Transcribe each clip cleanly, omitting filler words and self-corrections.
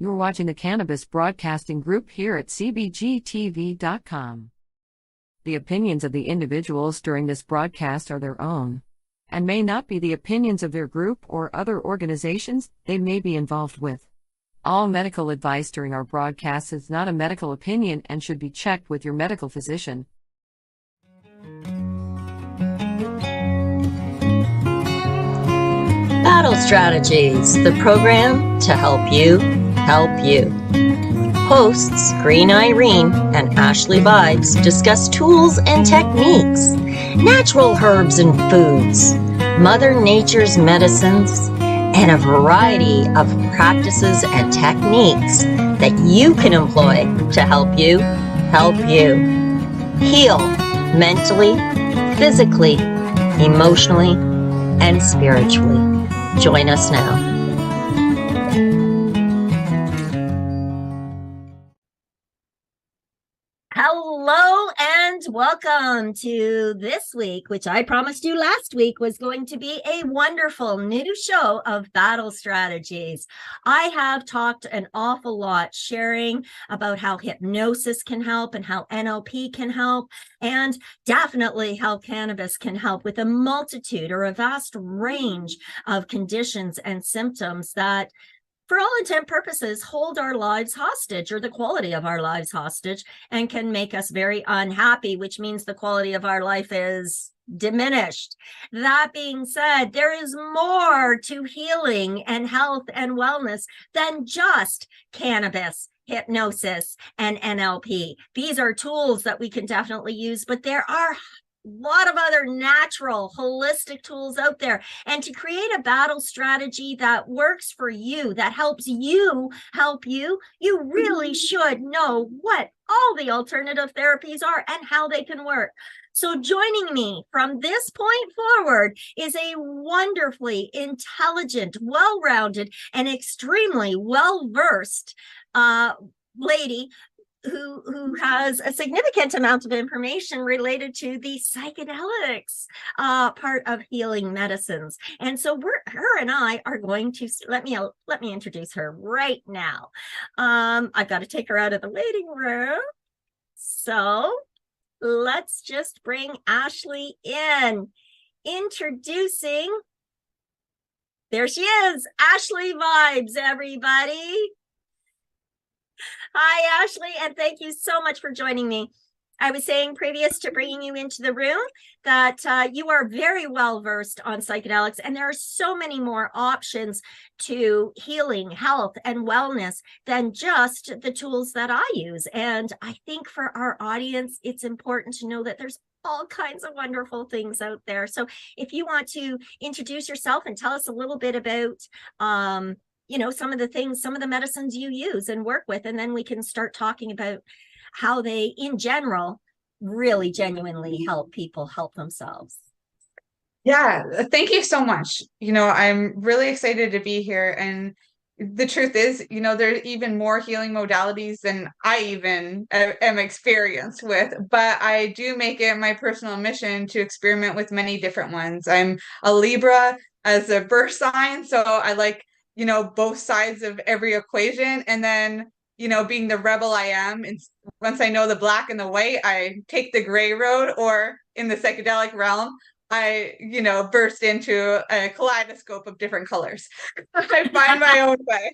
You're watching the Cannabis Broadcasting Group here at cbgtv.com. The opinions of the individuals during this broadcast are their own, and may not be the opinions of their group or other organizations they may be involved with. All medical advice during our broadcast is not a medical opinion and should be checked with your medical physician. Battle Strategies, the program to help you help you. Hosts Green Irene and Ashley Vibes discuss tools and techniques, natural herbs and foods, Mother Nature's medicines, and a variety of practices and techniques that you can employ to help you heal mentally, physically, emotionally, and spiritually. Join us now. Hello and welcome to this week, which I promised you last week was going to be a wonderful new show of Battle Strategies. I have talked an awful lot sharing about how hypnosis can help and how NLP can help, and definitely how cannabis can help with a multitude or a vast range of conditions and symptoms that, for all intent purposes, hold our lives hostage or the quality of our lives hostage and can make us very unhappy, which means the quality of our life is diminished. That being said, there is more to healing and health and wellness than just cannabis, hypnosis, and NLP. These are tools that we can definitely use, but there are lot of other natural holistic tools out there, and to create a battle strategy that works for you, that helps you help you, you really should know what all the alternative therapies are and how they can work. So joining me from this point forward is a wonderfully intelligent, well-rounded, and extremely well-versed lady who has a significant amount of information related to the psychedelics part of healing medicines. And so her and I are going to, let me introduce her right now. I've got to take her out of the waiting room. So let's just bring Ashley in. Introducing, there she is, Ashley Vibes, everybody. Hi, Ashley, and thank you so much for joining me. I was saying previous to bringing you into the room that you are very well versed on psychedelics, and there are so many more options to healing, health, and wellness than just the tools that I use. And I think for our audience, it's important to know that there's all kinds of wonderful things out there. So if you want to introduce yourself and tell us a little bit about some of the things, some of the medicines you use and work with, and then we can start talking about how they, in general, really genuinely help people help themselves. Yeah, thank you so much. I'm really excited to be here. And the truth is, there's even more healing modalities than I even am experienced with. But I do make it my personal mission to experiment with many different ones. I'm a Libra as a birth sign, so I like both sides of every equation. And then, being the rebel I am, and once I know the black and the white, I take the gray road, or in the psychedelic realm, I, burst into a kaleidoscope of different colors. I find my own way.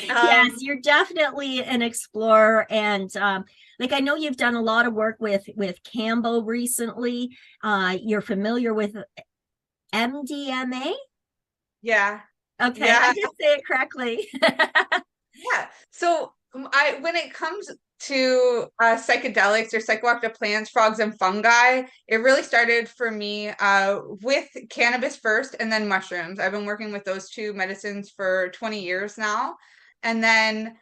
Yes, you're definitely an explorer. And I know you've done a lot of work with Campbell recently. You're familiar with MDMA? Yeah. Okay, yeah. I did say it correctly. Yeah. So when it comes to psychedelics or psychoactive plants, frogs, and fungi, it really started for me with cannabis first, and then mushrooms. I've been working with those two medicines for 20 years now. And then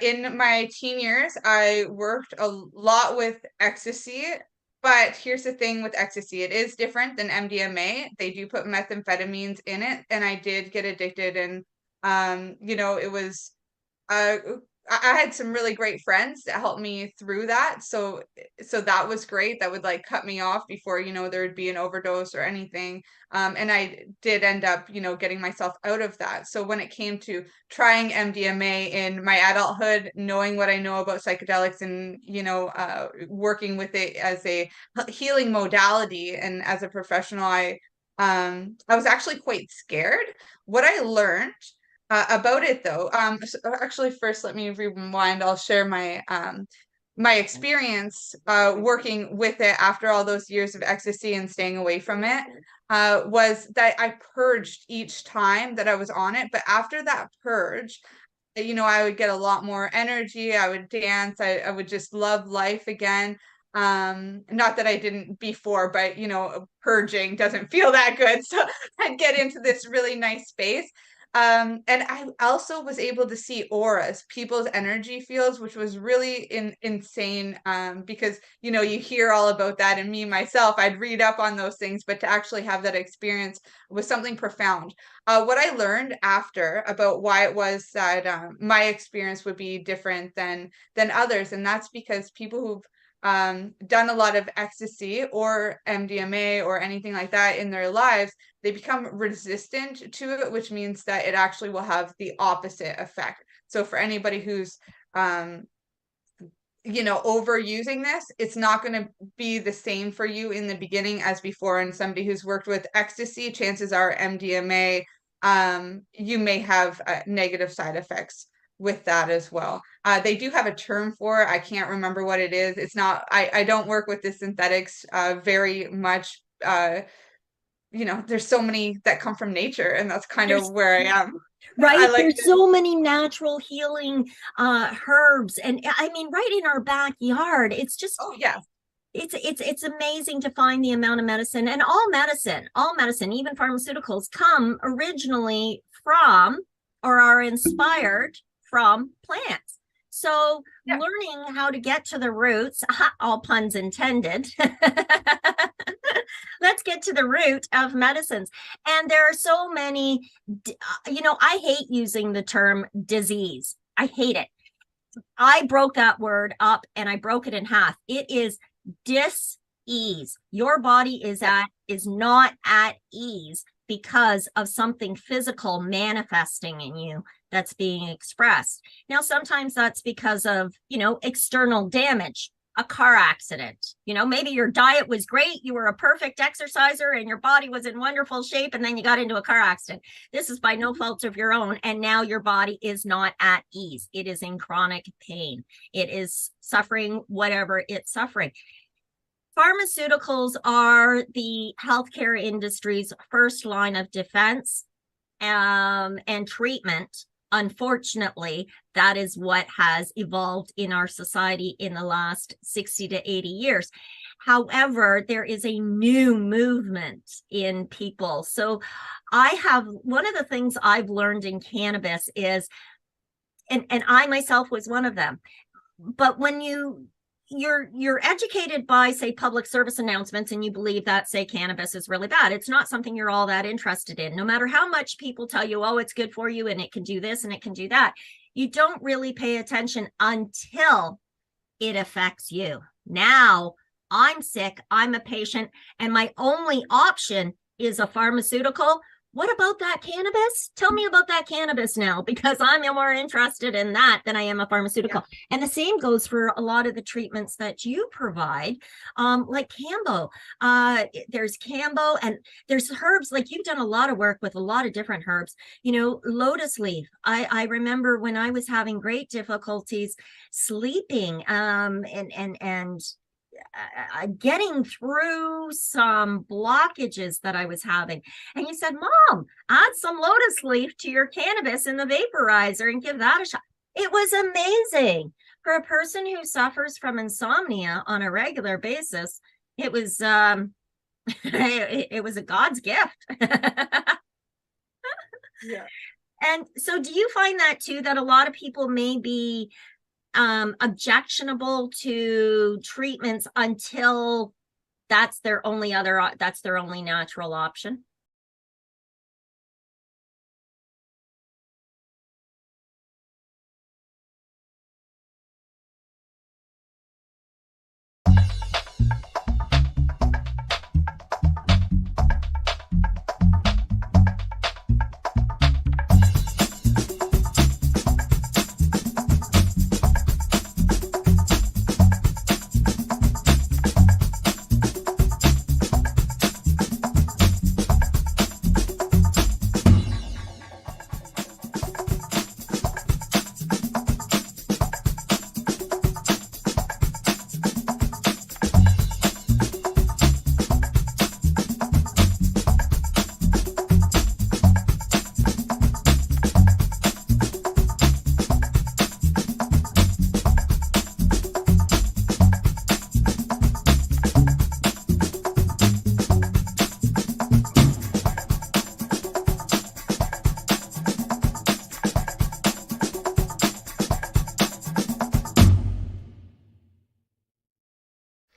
in my teen years, I worked a lot with ecstasy. But here's the thing with ecstasy, it is different than MDMA. They do put methamphetamines in it, and I did get addicted. And it was I had some really great friends that helped me through that. So that was great. That would like cut me off before, there would be an overdose or anything. And I did end up, getting myself out of that. So when it came to trying MDMA in my adulthood, knowing what I know about psychedelics and, working with it as a healing modality and as a professional, I was actually quite scared. What I learned about it though, so actually first let me rewind. I'll share my experience working with it after all those years of ecstasy and staying away from it. Was that I purged each time that I was on it, but after that purge, I would get a lot more energy. I would dance. I would just love life again. Not that I didn't before, but purging doesn't feel that good. So I'd get into this really nice space. And I also was able to see auras, people's energy fields, which was really insane. Because you hear all about that, and me myself, I'd read up on those things, but to actually have that experience was something profound. What I learned after about why it was that my experience would be different than others, and that's because people who've done a lot of ecstasy or MDMA or anything like that in their lives, they become resistant to it, which means that it actually will have the opposite effect. So for anybody who's overusing this, it's not going to be the same for you in the beginning as before. And somebody who's worked with ecstasy, chances are MDMA, you may have negative side effects with that as well. They do have a term for it. I can't remember what it is. It's not, I don't work with the synthetics very much. There's so many that come from nature, and that's kind of where I am. Right. There's so many natural healing herbs. And I mean, right in our backyard. It's just, oh yeah. It's amazing to find the amount of medicine, and all medicine, even pharmaceuticals, come originally from or are inspired from plants. So yeah. Learning how to get to the roots, all puns intended. Let's get to the root of medicines. And there are so many, I hate using the term disease. I hate it. I broke that word up and I broke it in half. It is dis-ease. Your body is not at ease because of something physical manifesting in you that's being expressed. Now, sometimes that's because of, external damage, a car accident. Maybe your diet was great, you were a perfect exerciser and your body was in wonderful shape, and then you got into a car accident. This is by no fault of your own, and now your body is not at ease. It is in chronic pain. It is suffering whatever it's suffering. Pharmaceuticals are the healthcare industry's first line of defense and treatment. Unfortunately, that is what has evolved in our society in the last 60 to 80 years. However, there is a new movement in people. So one of the things I've learned in cannabis is, and I myself was one of them, but when you're educated by, say, public service announcements, and you believe that, say, cannabis is really bad, it's not something you're all that interested in. No matter how much people tell you, oh, it's good for you and it can do this and it can do that, you don't really pay attention until it affects you. Now I'm sick, I'm a patient, and my only option is a pharmaceutical. What about that cannabis? Tell me about that cannabis now, because I'm more interested in that than I am a pharmaceutical. Yeah. And the same goes for a lot of the treatments that you provide, like Cambo. There's Cambo, and there's herbs. Like, you've done a lot of work with a lot of different herbs. Lotus leaf. I remember when I was having great difficulties sleeping, and getting through some blockages that I was having. And you said, Mom, add some lotus leaf to your cannabis in the vaporizer and give that a shot. It was amazing. For a person who suffers from insomnia on a regular basis, it was it was a God's gift. Yeah. And so do you find that too, that a lot of people may be objectionable to treatments until that's their only natural option?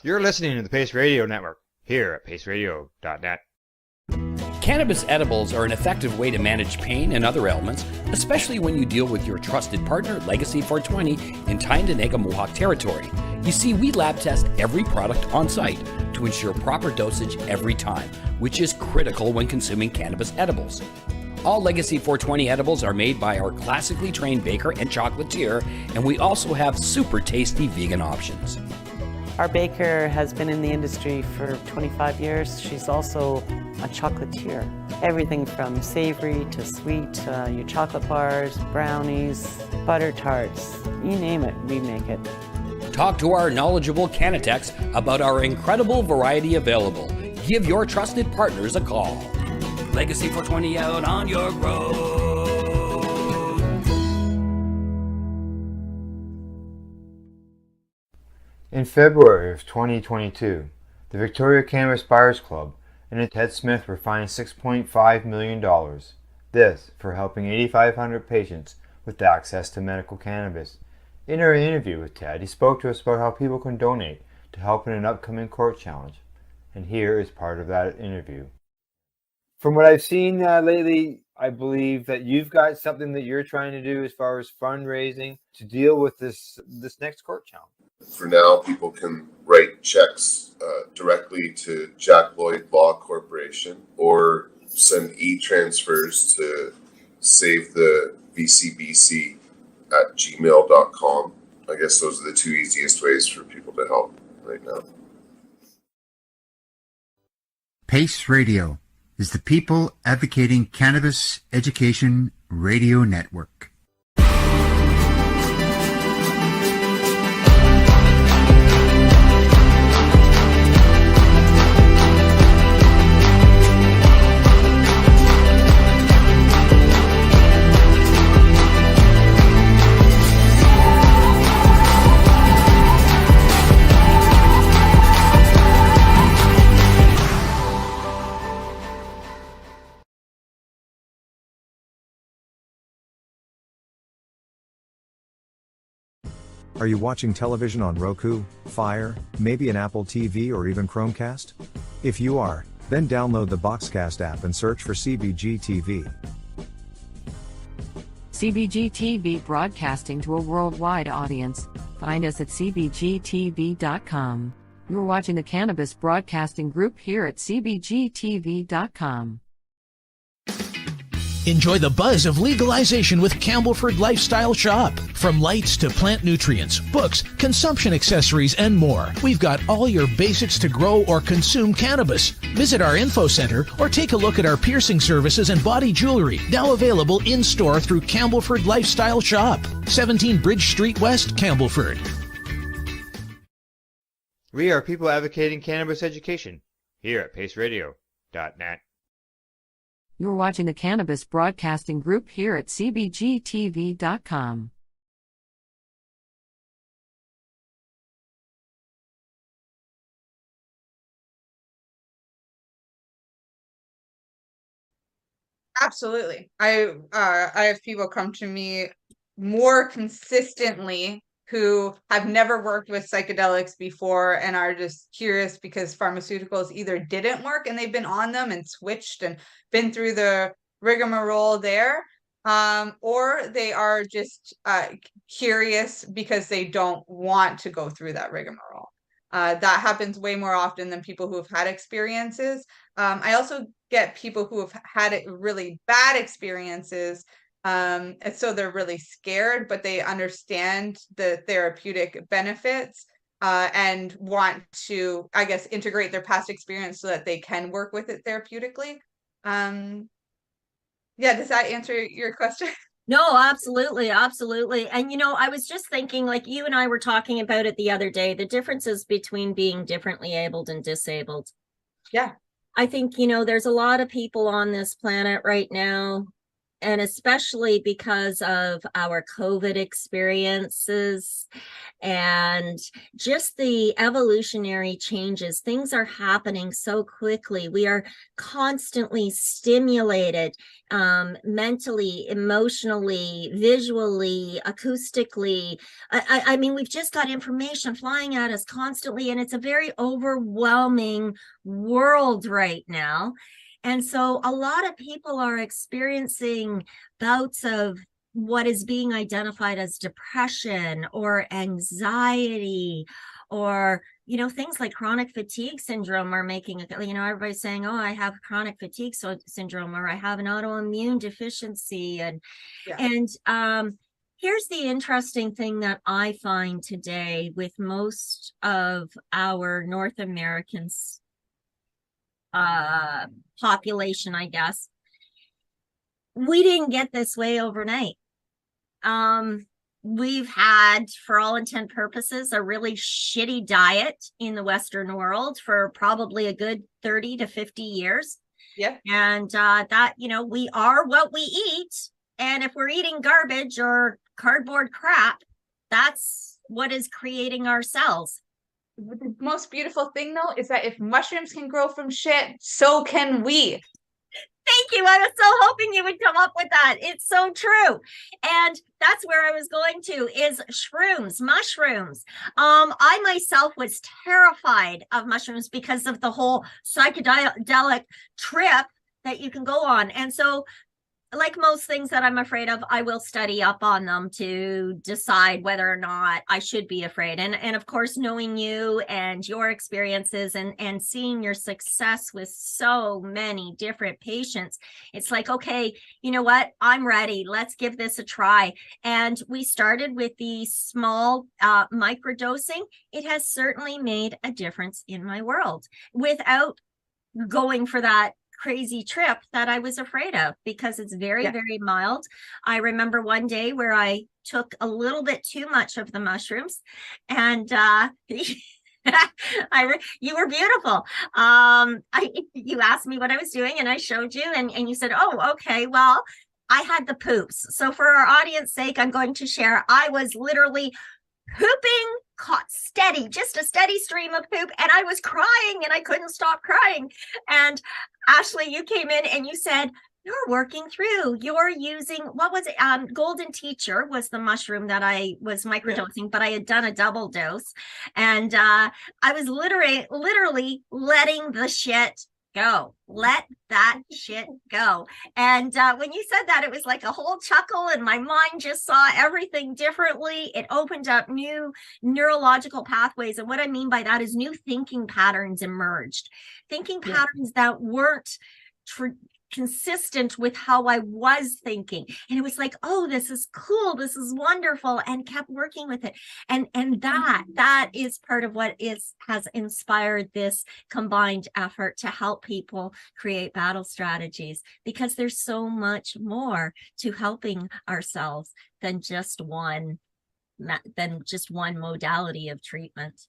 You're listening to the Pace Radio Network here at paceradio.net. Cannabis edibles are an effective way to manage pain and other ailments, especially when you deal with your trusted partner, Legacy 420, in Tyendinaga Mohawk territory. You see, we lab test every product on site to ensure proper dosage every time, which is critical when consuming cannabis edibles. All Legacy 420 edibles are made by our classically trained baker and chocolatier, and we also have super tasty vegan options. Our baker has been in the industry for 25 years. She's also a chocolatier. Everything from savory to sweet, your chocolate bars, brownies, butter tarts, you name it, we make it. Talk to our knowledgeable Cannatex about our incredible variety available. Give your trusted partners a call. Legacy 420 out on your road. In February of 2022, the Victoria Cannabis Buyers Club and Ted Smith were fined $6.5 million. This for helping 8,500 patients with access to medical cannabis. In our interview with Ted, he spoke to us about how people can donate to help in an upcoming court challenge. And here is part of that interview. From what I've seen lately, I believe that you've got something that you're trying to do as far as fundraising to deal with this next court challenge. For now, people can write checks directly to Jack Lloyd Law Corporation or send e-transfers to save the VCBC at gmail.com. I guess those are the two easiest ways for people to help right now. PACE Radio is the People Advocating Cannabis Education Radio Network. Are you watching television on Roku, Fire, maybe an Apple TV or even Chromecast? If you are, then download the Boxcast app and search for CBG TV. CBG TV broadcasting to a worldwide audience. Find us at cbgtv.com. You're watching the Cannabis Broadcasting Group here at cbgtv.com. Enjoy the buzz of legalization with Campbellford Lifestyle Shop. From lights to plant nutrients, books, consumption accessories, and more, we've got all your basics to grow or consume cannabis. Visit our info center or take a look at our piercing services and body jewelry, now available in-store through Campbellford Lifestyle Shop, 17 Bridge Street West, Campbellford. We are people advocating cannabis education here at paceradio.net. You're watching the Cannabis Broadcasting Group here at cbgtv.com. Absolutely. I have people come to me more consistently who have never worked with psychedelics before and are just curious because pharmaceuticals either didn't work and they've been on them and switched and been through the rigmarole there, or they are just curious because they don't want to go through that rigmarole. That happens way more often than people who have had experiences. I also get people who have had really bad experiences, and so they're really scared, but they understand the therapeutic benefits and want to, I guess, integrate their past experience so that they can work with it therapeutically. Yeah, does that answer your question? No, absolutely. Absolutely. And, I was just thinking, like you and I were talking about it the other day, the differences between being differently abled and disabled. Yeah. I think, there's a lot of people on this planet right now and especially because of our COVID experiences and just the evolutionary changes. Things are happening so quickly. We are constantly stimulated mentally, emotionally, visually, acoustically. I mean, we've just got information flying at us constantly, and it's a very overwhelming world right now. And so a lot of people are experiencing bouts of what is being identified as depression or anxiety, or things like chronic fatigue syndrome are making it. Everybody's saying, oh, I have chronic fatigue syndrome, or I have an autoimmune deficiency. And here's the interesting thing that I find today with most of our North Americans population, I guess. We didn't get this way overnight. We've had, for all intent purposes, a really shitty diet in the Western world for probably a good 30 to 50 years. Yeah. And that, we are what we eat. And if we're eating garbage or cardboard crap, that's what is creating our cells. The most beautiful thing, though, is that if mushrooms can grow from shit, so can we. Thank you. I was so hoping you would come up with that. It's so true. And that's where I was going to, is shrooms, mushrooms. I myself was terrified of mushrooms because of the whole psychedelic trip that you can go on. And so, like most things that I'm afraid of, I will study up on them to decide whether or not I should be afraid. And of course, knowing you and your experiences and seeing your success with so many different patients, it's like, okay, you know what? I'm ready. Let's give this a try. And we started with the small microdosing. It has certainly made a difference in my world without going for that crazy trip that I was afraid of, because it's very, very mild. I remember one day where I took a little bit too much of the mushrooms, and you were beautiful. You asked me what I was doing, and I showed you, and you said, oh, okay, well, I had the poops. So for our audience sake, I'm going to share, I was literally pooping steady, just a steady stream of poop, and I was crying and I couldn't stop crying. And Ashley, you came in and you said, you're working through, you're using, what was it? Golden Teacher was the mushroom that I was microdosing, but I had done a double dose. And I was literally letting the shit go. Let that shit go. And when you said that, it was like a whole chuckle, and my mind just saw everything differently. It opened up new neurological pathways. And what I mean by that is new thinking patterns emerged, thinking patterns that weren't consistent with how I was thinking. And it was like, oh, this is cool, this is wonderful, and kept working with it. And that is part of what has inspired this combined effort to help people create battle strategies, because there's so much more to helping ourselves than just one modality of treatment.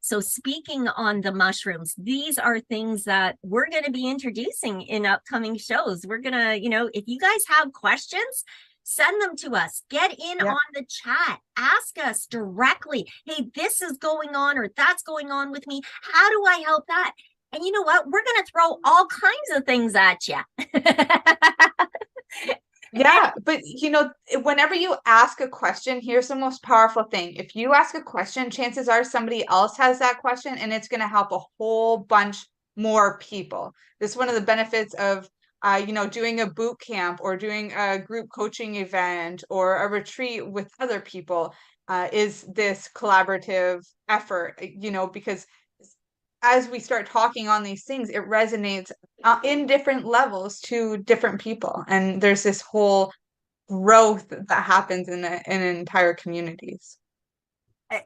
So speaking on the mushrooms, these are things that we're going to be introducing in upcoming shows. We're going to, if you guys have questions, send them to us. Get in on the chat. Ask us directly. Hey, this is going on, or that's going on with me. How do I help that? And you know what? We're going to throw all kinds of things at you. Yeah, but whenever you ask a question, here's the most powerful thing. If you ask a question, chances are somebody else has that question, and it's going to help a whole bunch more people. This is one of the benefits of, doing a boot camp or doing a group coaching event or a retreat with other people, is this collaborative effort, because as we start talking on these things, it resonates in different levels to different people. And there's this whole growth that happens in entire communities.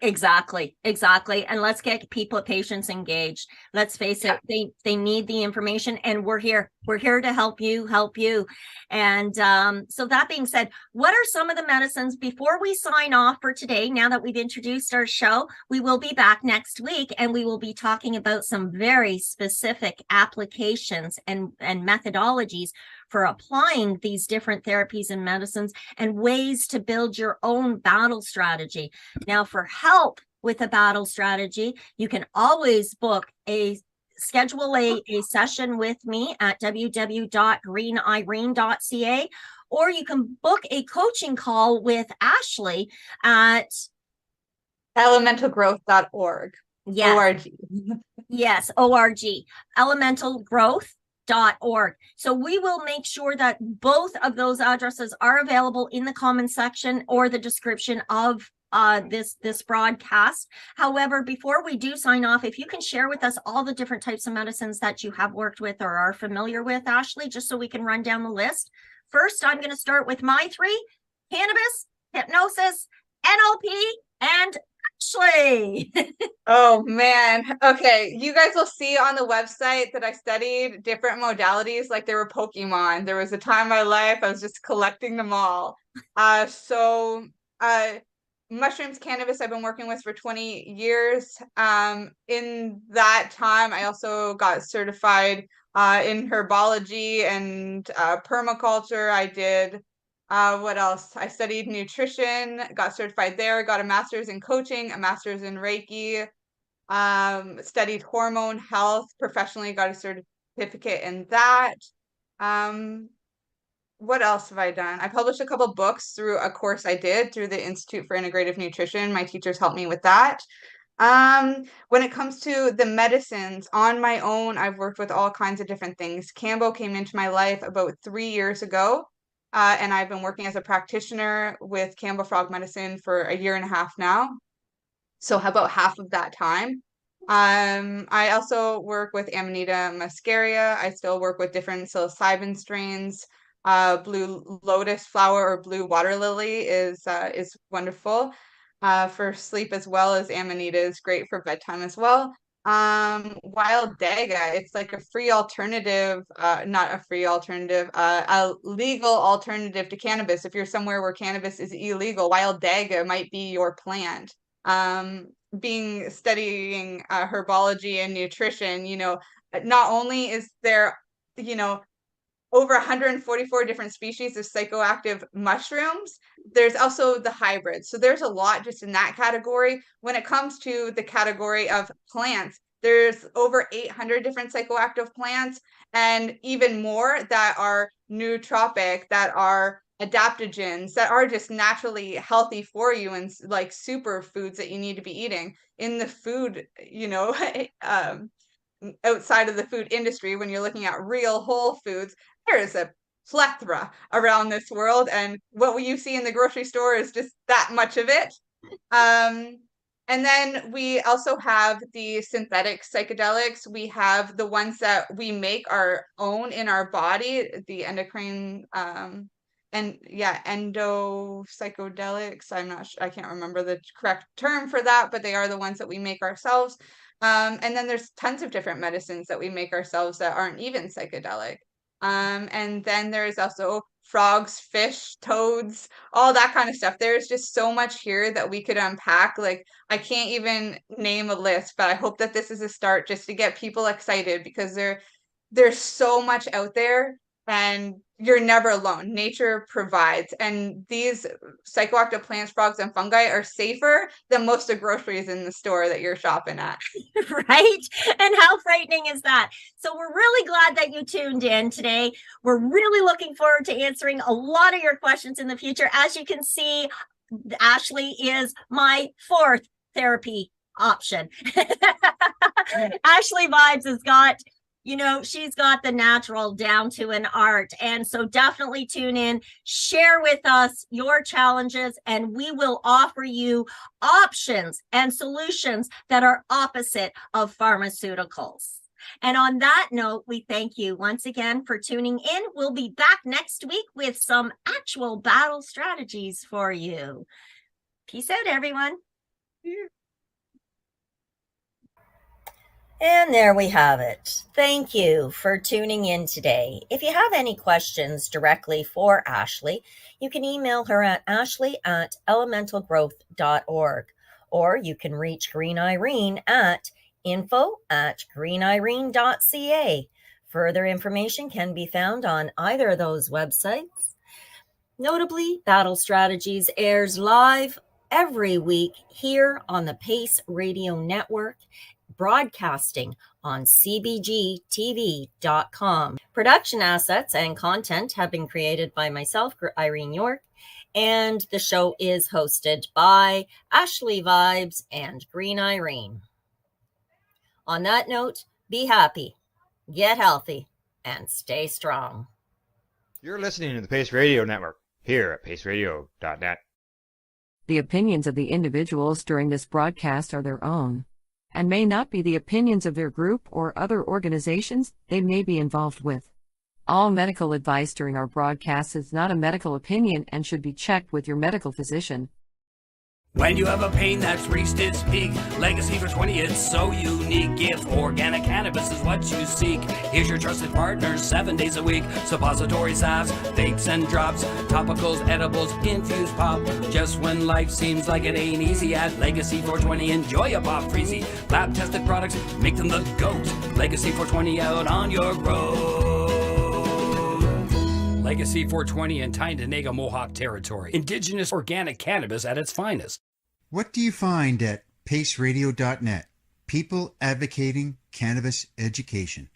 Exactly. And let's get patients engaged. Let's face it, they need the information, and we're here to help you. And so that being said, what are some of the medicines before we sign off for today? Now that we've introduced our show, we will be back next week, and we will be talking about some very specific applications and methodologies for applying these different therapies and medicines and ways to build your own battle strategy. Now, for help with a battle strategy, you can always schedule a session with me at www.greenirene.ca, or you can book a coaching call with Ashley at elementalgrowth.org. Yes. ORG. Yes, ORG, elementalgrowth.org. So we will make sure that both of those addresses are available in the comment section or the description of this broadcast. However, before we do sign off, if you can share with us all the different types of medicines that you have worked with or are familiar with, Ashley, just so we can run down the list. First, I'm going to start with my three: cannabis, hypnosis, NLP, and Ashley. Oh man. Okay. You guys will see on the website that I studied different modalities like they were Pokemon. There was a time in my life I was just collecting them all. Mushrooms, cannabis, I've been working with for 20 years. In that time, I also got certified in herbology and permaculture. I did what else? I studied nutrition, got certified there, got a master's in coaching, a master's in Reiki, studied hormone health professionally, got a certificate in that. What else have I done? I published a couple books through a course I did through the Institute for Integrative Nutrition. My teachers helped me with that. When it comes to the medicines on my own, I've worked with all kinds of different things. Cambo came into my life about 3 years ago. And I've been working as a practitioner with Campbell Frog Medicine for 1.5 years now. So about half of that time. I also work with Amanita muscaria. I still work with different psilocybin strains. Blue lotus flower or blue water lily is wonderful for sleep, as well as Amanita is great for bedtime as well. Wild Daga, it's like a free alternative, not a free alternative, a legal alternative to cannabis. If you're somewhere where cannabis is illegal, Wild Daga might be your plant. Studying herbology and nutrition, not only is there, over 144 different species of psychoactive mushrooms, there's also the hybrids. So there's a lot just in that category. When it comes to the category of plants, there's over 800 different psychoactive plants, and even more that are nootropic, that are adaptogens, that are just naturally healthy for you, and like superfoods that you need to be eating in the food, outside of the food industry. When you're looking at real whole foods, there is a plethora around this world, and what you see in the grocery store is just that much of it. And then we also have the synthetic psychedelics. We have the ones that we make our own in our body, the endocrine endo psychedelics. I can't remember the correct term for that, but they are the ones that we make ourselves. And then there's tons of different medicines that we make ourselves that aren't even psychedelic. And then there's also frogs, fish, toads, all that kind of stuff. There's just so much here that we could unpack. Like, I can't even name a list, but I hope that this is a start just to get people excited, because there's so much out there, and you're never alone. Nature provides, and these psychoactive plants, frogs, and fungi are safer than most of the groceries in the store that you're shopping at. Right? And how frightening is that? So we're really glad that you tuned in today. We're really looking forward to answering a lot of your questions in the future. As you can see, Ashley is my fourth therapy option. Ashley Vibes has got, she's got the natural down to an art. And so definitely tune in, share with us your challenges, and we will offer you options and solutions that are opposite of pharmaceuticals. And on that note, we thank you once again for tuning in. We'll be back next week with some actual battle strategies for you. Peace out, everyone. And there we have it. Thank you for tuning in today. If you have any questions directly for Ashley, you can email her at ashley@elementalgrowth.org, or you can reach Green Irene at info@greenirene.ca. Further information can be found on either of those websites. Notably, Battle Strategies airs live every week here on the Pace Radio Network, broadcasting on cbgtv.com. Production assets and content have been created by myself, Irene York, and the show is hosted by Ashley Vibes and Green Irene. On that note, be happy, get healthy, and stay strong. You're listening to the Pace Radio Network here at paceradio.net. The opinions of the individuals during this broadcast are their own, and may not be the opinions of their group or other organizations they may be involved with. All medical advice during our broadcast is not a medical opinion and should be checked with your medical physician. When you have a pain that's reached its peak, Legacy for 20, it's so unique. If organic cannabis is what you seek, here's your trusted partner 7 days a week. Suppository salves, vapes and drops, topicals, edibles, infused pop. Just when life seems like it ain't easy, at Legacy 420, enjoy a pop freezy. Lab tested products, make them the GOAT. Legacy 420 out on your road. Legacy 420 in Tyndonega Mohawk territory. Indigenous organic cannabis at its finest. What do you find at paceradio.net? People advocating cannabis education.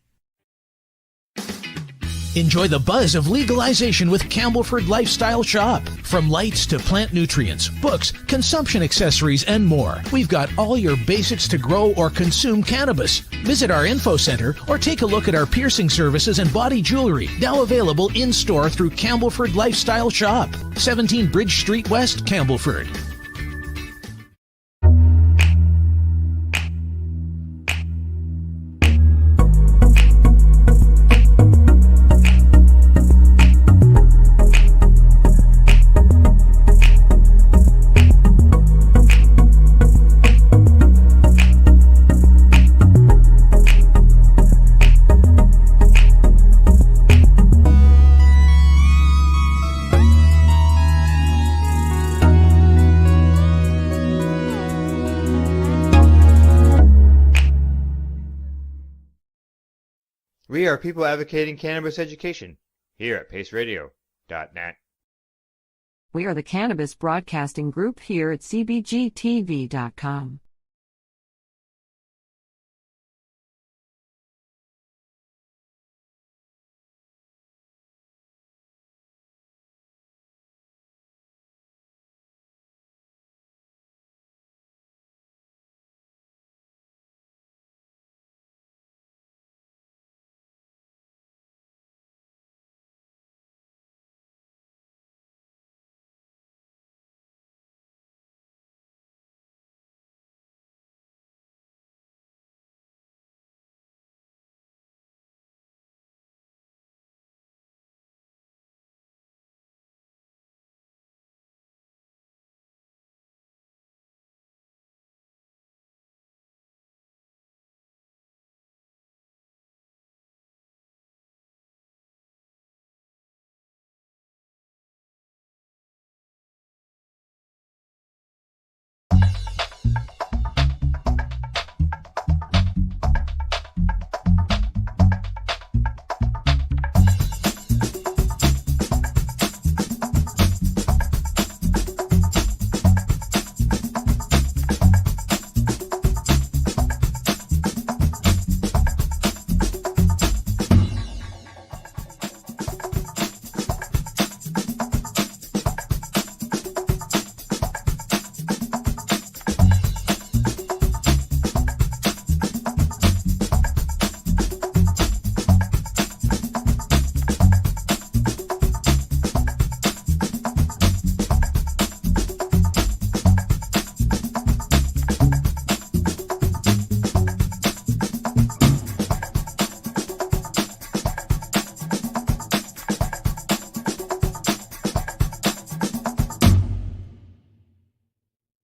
Enjoy the buzz of legalization with Campbellford Lifestyle Shop. From lights to plant nutrients, books, consumption accessories, and more, we've got all your basics to grow or consume cannabis. Visit our info center or take a look at our piercing services and body jewelry, now available in-store through Campbellford Lifestyle Shop, 17 Bridge Street West, Campbellford. We are people advocating cannabis education here at paceradio.net. We are the Cannabis Broadcasting Group here at cbgtv.com.